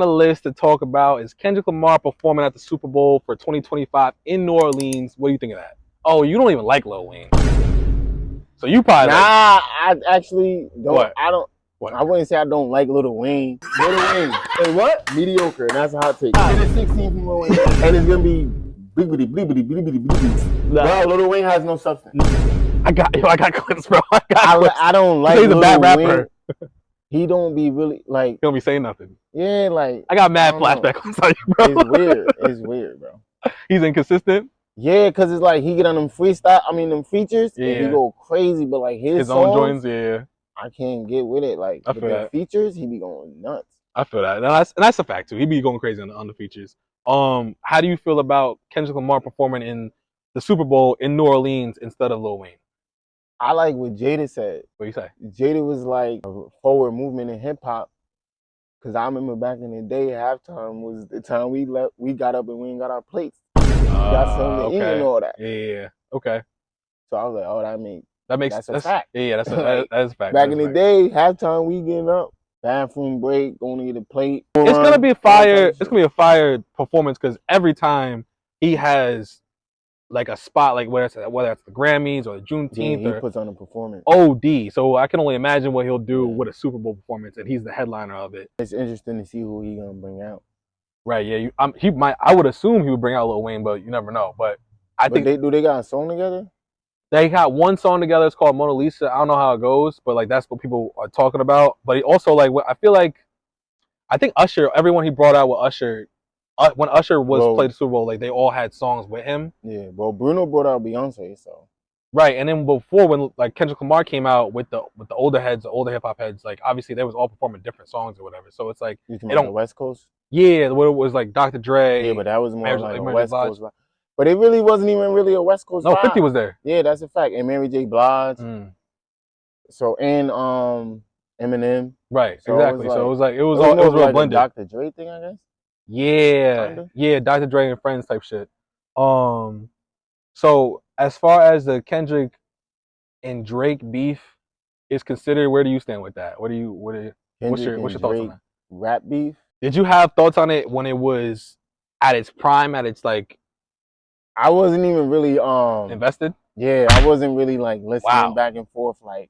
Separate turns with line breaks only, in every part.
On the list to talk about is Kendrick Lamar performing at the Super Bowl for 2025 in New Orleans. What do you think of that? Oh, you don't even like Lil Wayne. So you probably
I actually don't.
What?
I don't.
What?
I wouldn't say I don't like Lil Wayne.
Lil Wayne.
Hey, what?
Mediocre, and that's a hot take.
And it's 16 from Lil Wayne.
And it's gonna be bleepity bleepity bleepity bleepity.
Nah.
Bro, Lil Wayne has no substance.
I got clips, bro. I
don't like
He's a
Lil
bad
Wayne.
rapper.
He don't be really like.
He don't be saying nothing.
Yeah, like.
I got mad flashbacks on you, bro.
It's weird. It's weird, bro.
He's inconsistent.
Yeah, cause it's like he get on them freestyle. I mean, them features.
Yeah.
And he go crazy, but like his
own
songs,
joints. Yeah.
I can't get with it. Like
I
with
feel
the
that.
features, he be going nuts.
I feel that. And that's a fact too. He be going crazy on the features. How do you feel about Kendrick Lamar performing in the Super Bowl in New Orleans instead of Lil Wayne?
I like what Jada said.
What do you say?
Jada was like a forward movement in hip hop. Cause I remember back in the day, halftime was the time we got up and we ain't got our plates. Got something to eat and all that.
Yeah. Okay.
So I was like, oh, that's a fact.
Yeah, that's a fact.
Back in the day, halftime we getting up, bathroom break, going to get a plate.
It's gonna be a fire. It's gonna be a fire performance because every time he has like a spot, like whether it's the Grammys or the Juneteenth,
he puts on a performance.
OD. So I can only imagine what he'll do with a Super Bowl performance, and he's the headliner of it.
It's interesting to see who he gonna bring out.
Right? Yeah. He might. I would assume he would bring out Lil Wayne, but you never know. But I think
they got a song together.
They got one song together. It's called Mona Lisa. I don't know how it goes, but like that's what people are talking about. But he also like I feel like I think Usher. Everyone he brought out with Usher. When Usher played the Super Bowl, like they all had songs with him.
Yeah, well, Bruno brought out Beyonce, so
right. And then before, when like Kendrick Lamar came out with the older heads, the older hip hop heads, like obviously they was all performing different songs or whatever. So it's like
you talking about the West Coast.
Yeah, what it was like Dr. Dre.
Yeah, but that was more like a West
Blige.
Coast. But it really wasn't even really a West Coast.
No,
vibe.
50 was there.
Yeah, that's a fact. And Mary J. Blige. So and Eminem.
Right.
So
exactly.
It was
real
like
blended.
A Dr. Dre thing, I guess.
Yeah, kinda? Yeah, Dr. Dre and Friends type shit. So as far as the Kendrick and Drake beef is considered, where do you stand with that? What's your thoughts on that?
Rap beef?
Did you have thoughts on it when it was at its prime, at its like?
I wasn't even really
invested.
Yeah, I wasn't really like listening back and forth like,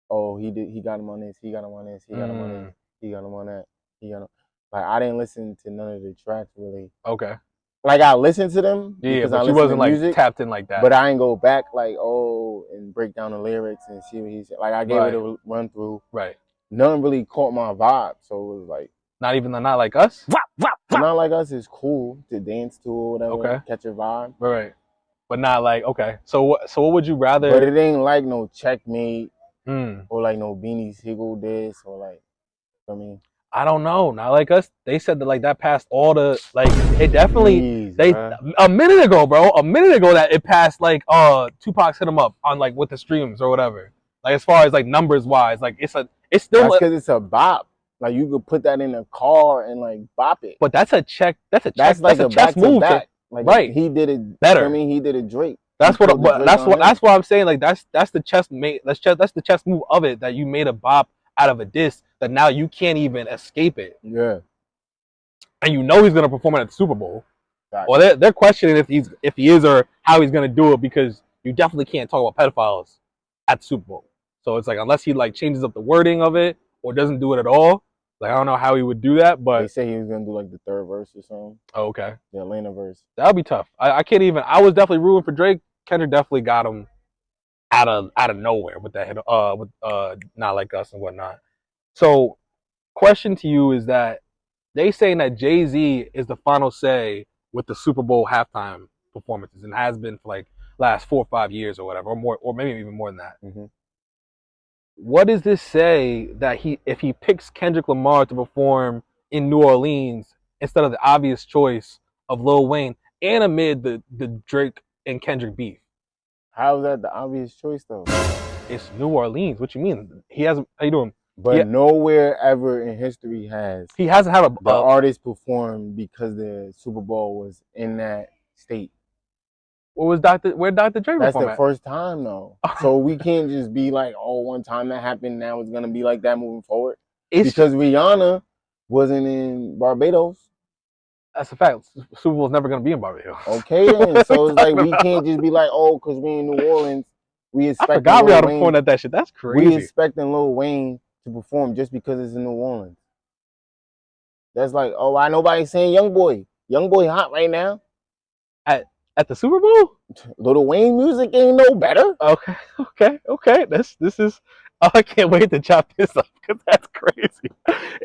oh, he got him on this, he got him on this, he got him on this, he got him on that, he got him. Like I didn't listen to none of the tracks really.
Okay.
Like I listened to them.
Yeah, but you wasn't like music, tapped in like that.
But I ain't go back like and break down the lyrics and see what he said. Like I gave it a run through.
Right.
None really caught my vibe, so it was like
not even the Not Like Us.
Not Like Us is cool to dance to or whatever.
Okay.
Catch a vibe.
Right. But not like okay. So what would you rather?
But it ain't like no Checkmate
or
like no Beanie Sigel this or like. I mean.
I don't know. Not Like Us. They said that like that passed all the like it definitely a minute ago that it passed like Tupac's Hit 'Em Up on like with the streams or whatever. Like as far as like numbers wise, like it's still
that's because it's a bop. Like you could put that in a car and like bop it.
But that's a check. That's a chess move.
Like
right.
He did it
better.
I mean, he did it Drake.
That's what I'm saying. Like that's the chess that's the chess move of it that you made a bop out of a diss that now you can't even escape it.
Yeah.
And you know he's gonna perform it at the Super Bowl.
Exactly.
Well, they're questioning if he is or how he's gonna do it because you definitely can't talk about pedophiles at the Super Bowl. So it's like unless he like changes up the wording of it or doesn't do it at all, like I don't know how he would do that. But
they say he was gonna do like the third verse or something.
Oh, okay.
The Atlanta verse.
That would be tough. I can't even. I was definitely rooting for Drake. Kendrick definitely got him out of nowhere with that hit. With Not Like Us and whatnot. So, question to you is that they saying that Jay-Z is the final say with the Super Bowl halftime performances and has been for like last 4 or 5 years or whatever, or more, or maybe even more than that.
Mm-hmm.
What does this say that if he picks Kendrick Lamar to perform in New Orleans instead of the obvious choice of Lil Wayne and amid the Drake and Kendrick beef?
How is that the obvious choice though?
It's New Orleans. What you mean? He hasn't. How you doing?
But nowhere ever in history
he hasn't had
the artist perform because the Super Bowl was in that state.
Where Dr. Dre perform?
That's the first time though. So we can't just be like, oh, one time that happened, now it's gonna be like that moving forward. Because Rihanna wasn't in Barbados.
That's a fact. Super Bowl's never gonna be in Barbados.
Okay, then. So it's like we can't just be like, oh, because we in New Orleans, we
I
expect.
forgot we had to point at that shit. That's crazy.
We expecting Lil Wayne to perform just because it's in New Orleans. That's like, oh, why nobody's saying Young Boy? Young Boy hot right now.
At the Super Bowl?
Lil Wayne music ain't no better.
Okay. This is. Oh, I can't wait to chop this up because that's crazy.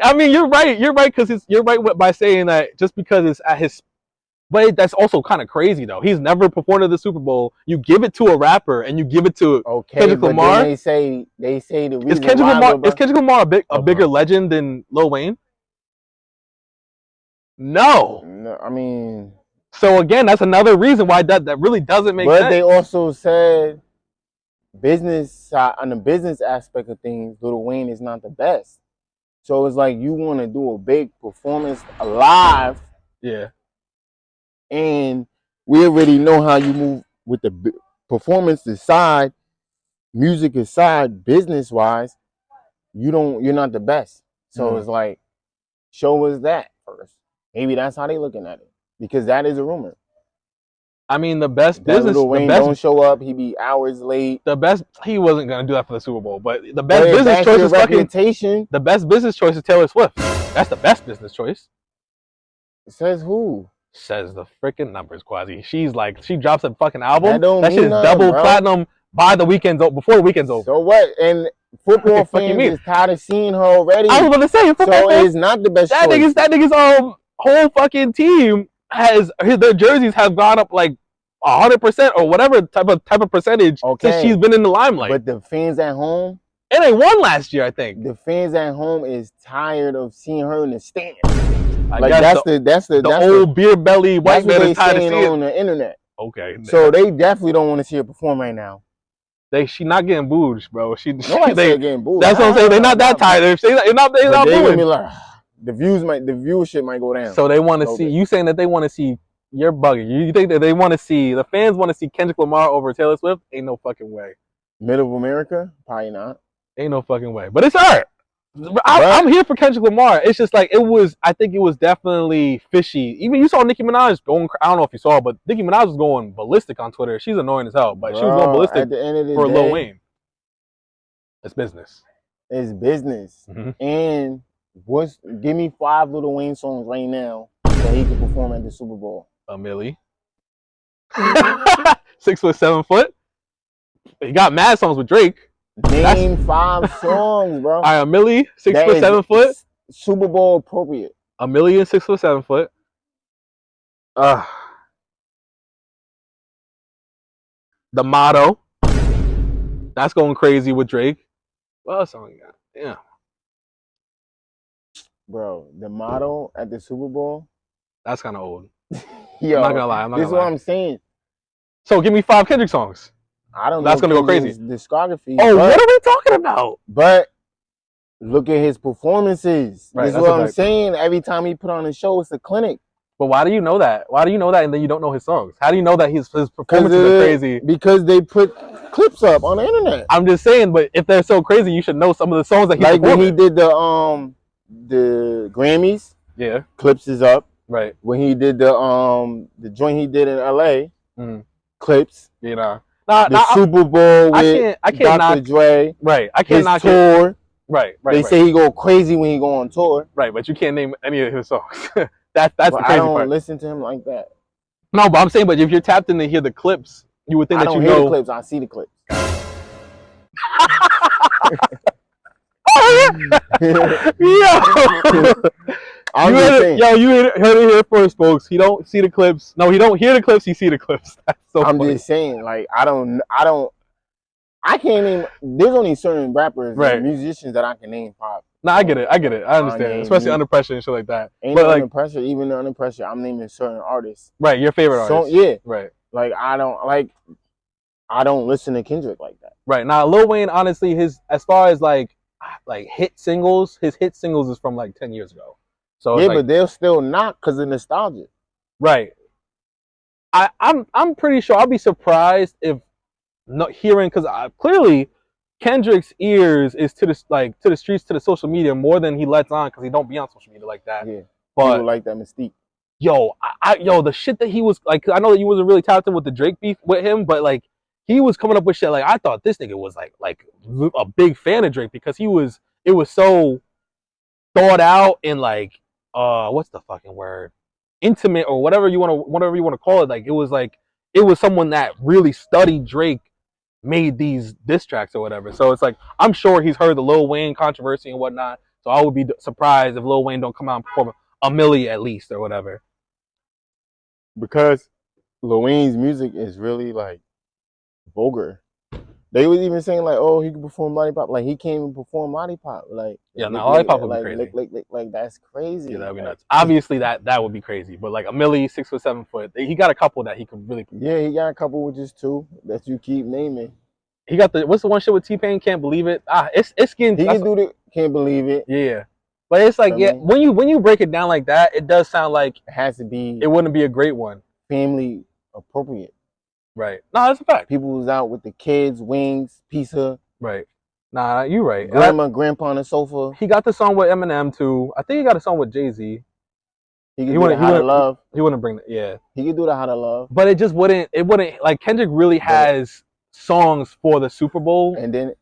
I mean, you're right. You're right because you're right by saying that just because it's at his. But that's also kind of crazy though. He's never performed at the Super Bowl. You give it to a rapper and you give it to Kendrick Lamar.
Then they say the reason
is Kendrick Lamar a bigger legend than Lil Wayne? No,
I mean.
So again, that's another reason why that really doesn't make sense.
But they also said on the business aspect of things, Lil Wayne is not the best. So it's like you want to do a big performance live.
Yeah.
And we already know how you move with the performance aside, music aside, business wise, you're not the best. So it's like, show us that first. Maybe that's how they looking at it. Because that is a rumor.
I mean, the best business.
Lil Wayne don't show up. He be hours late.
He wasn't gonna do that for the Super Bowl. But the best business choice is
reputation.
The best business choice is Taylor Swift. That's the best business choice.
Says who?
Says the freaking numbers, Quasi. She drops a fucking album. That shit is
double
platinum before the weekend's over.
So what? And football fans is tired of seeing her already.
I was gonna say
so it's not the best choice.
That nigga's whole fucking team their jerseys have gone up like 100% or whatever type of percentage since she's been in the limelight.
But the fans at home,
and they won last year, I think.
The fans at home is tired of seeing her in the stands.
That's the old beer belly white man is tired of seeing
on the internet.
Okay.
So they definitely don't want to see her perform right now.
She not getting booed, bro.
Nobody getting booed.
That's what I'm saying. They're not that tired. They're not booing.
Like, the viewership might go down.
So they want to see you saying that they want to see you're bugging. You think that they want to see the fans want to see Kendrick Lamar over Taylor Swift? Ain't no fucking way.
Middle of America? Probably not.
Ain't no fucking way. But it's alright. I'm here for Kendrick Lamar. It's just like I think it was definitely fishy. Even you saw Nicki Minaj going. I don't know if you saw, but Nicki Minaj was going ballistic on Twitter. She's annoying as hell, but she was going ballistic
at the end of the
for
day,
Lil Wayne. It's business.
It's business. And give me 5 Lil Wayne songs right now that he can perform at the Super Bowl.
A Millie. 6 foot, 7 foot. He got mad songs with Drake.
Name 5 songs, bro.
All right, a Millie, 6 foot, 7 foot.
Super Bowl appropriate.
A million, 6 foot, 7 foot. The Motto. That's going crazy with Drake. What else we got? Yeah.
Bro, the Motto at the Super Bowl.
That's kind of old.
Yo,
I'm not gonna lie.
This is what I'm saying.
So give me 5 Kendrick songs.
I don't know.
That's gonna go crazy.
Discography.
Oh, what are we talking about?
But look at his performances.
Right,
this is what I'm saying. Every time he put on a show, it's a clinic.
But why do you know that? Why do you know that and then you don't know his songs? How do you know that his performances are crazy?
Because they put clips up on the internet.
I'm just saying, but if they're so crazy, you should know some of the songs that he
like when he did the Grammys.
Yeah.
Clips is up.
Right.
When he did the joint he did in LA. Clips.
You know.
The Super Bowl with Dr. Dre.
Right. I can't knock
tour.
It. Right.
They say he go crazy when he go on tour.
Right, but you can't name any of his songs. That's the crazy part. I
don't listen to him like that.
No, but I'm saying, but if you're tapped in to hear the clips, you would think that you know.
I don't hear the clips. I see the clips.
You heard it here first, folks. He don't see the clips. No, he don't hear the clips. He see the clips. That's so funny.
Just saying, like I can't name. There's only certain rappers, and musicians that I can name 5.
No, I get it. I understand, especially under pressure and shit like that.
Ain't no under pressure. Even under pressure, I'm naming certain artists.
Right, your favorite artist.
Yeah.
Right.
Like I don't listen to Kendrick like that.
Right. Now, Lil Wayne, honestly, as far as like hit singles, his hit singles is from like 10 years ago. So
yeah, but they'll still not because of nostalgia.
Right. I'm pretty sure I'll be surprised if not hearing because clearly Kendrick's ears is to the streets, to the social media more than he lets on because he don't be on social media like that.
Yeah,
But
people like that mystique.
yo, the shit that he was like, I know that you wasn't really tapped in with the Drake beef with him, but like he was coming up with shit like I thought this nigga was like a big fan of Drake because it was so thought out and like what's the fucking word, intimate or whatever you want to call it. Like it was someone that really studied Drake made these diss tracks or whatever. So it's like I'm sure he's heard the Lil Wayne controversy and whatnot. So I would be surprised if Lil Wayne don't come out and perform a milli at least or whatever.
Because Lil Wayne's music is really like vulgar. They was even saying like, oh, he can perform Lollipop. Like he can't even perform Lollipop. Like
yeah, no, Lollipop would be
like,
crazy.
Like that's crazy.
Yeah, that'd be
like,
nuts. Obviously that would be crazy. But like a milli, 6 foot, 7 foot, he got a couple that he could really perform.
Yeah, he got a couple with just two that you keep naming.
He got what's the one shit with T-Pain? Can't believe it. It's getting.
He can do the can't believe it.
Yeah, but it's like when you break it down like that, it does sound like
it has to be.
It wouldn't be a great one.
Family appropriate.
Right. No, that's a fact.
People was out with the kids, wings, pizza.
Right. Nah, you right.
Grandpa on the sofa.
He got the song with Eminem too. I think he got a song with Jay-Z.
He do the How to Love.
He wouldn't bring that. Yeah.
He could do the How to Love.
But it just wouldn't. It wouldn't like Kendrick really has songs for the Super Bowl
and then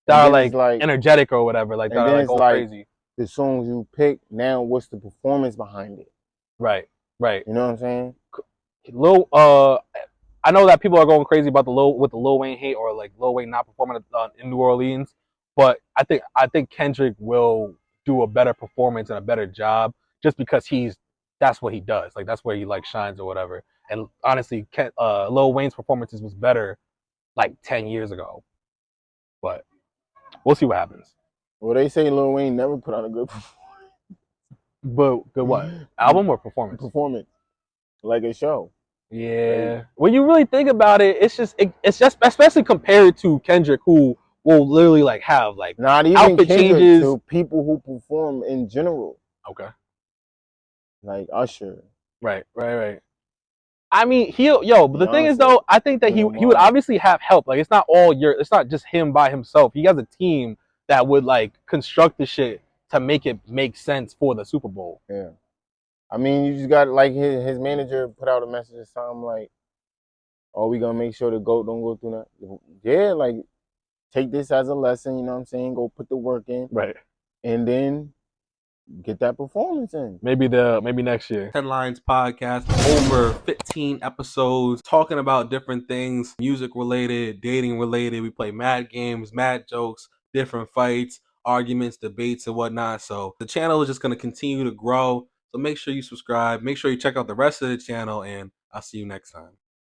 that are like energetic or whatever, like that are like crazy.
The songs you pick now, what's the performance behind it?
Right, right.
You know what I'm saying?
I know that people are going crazy about the Lil Wayne hate or like Lil Wayne not performing in New Orleans, but I think Kendrick will do a better performance and a better job just because that's what he does. Like that's where he like shines or whatever. And honestly, Lil Wayne's performances was better like 10 years ago, but we'll see what happens.
Well, they say Lil Wayne never put out a good performance.
But good what? Album or performance?
Performance, like a show.
Yeah. Like, when you really think about it, it's just especially compared to Kendrick, who will literally like have like
not even outfit Kendrick, changes to people who perform in general.
Okay.
Like Usher.
Right. I mean, but the thing is though, I think that he would obviously have help. Like it's not just him by himself. He has a team that would like construct the shit to make it make sense for the Super Bowl.
Yeah. I mean, you just got like his manager put out a message or something like, "Oh, we gonna make sure the GOAT don't go through that." Yeah, like take this as a lesson. You know what I'm saying? Go put the work in.
Right.
And then get that performance in.
Maybe next year.
Headlines podcast, over 15 episodes talking about different things, music related, dating related. We play mad games, mad jokes, different fights, arguments, debates, and whatnot. So the channel is just going to continue to grow. So make sure you subscribe. Make sure you check out the rest of the channel, and I'll see you next time.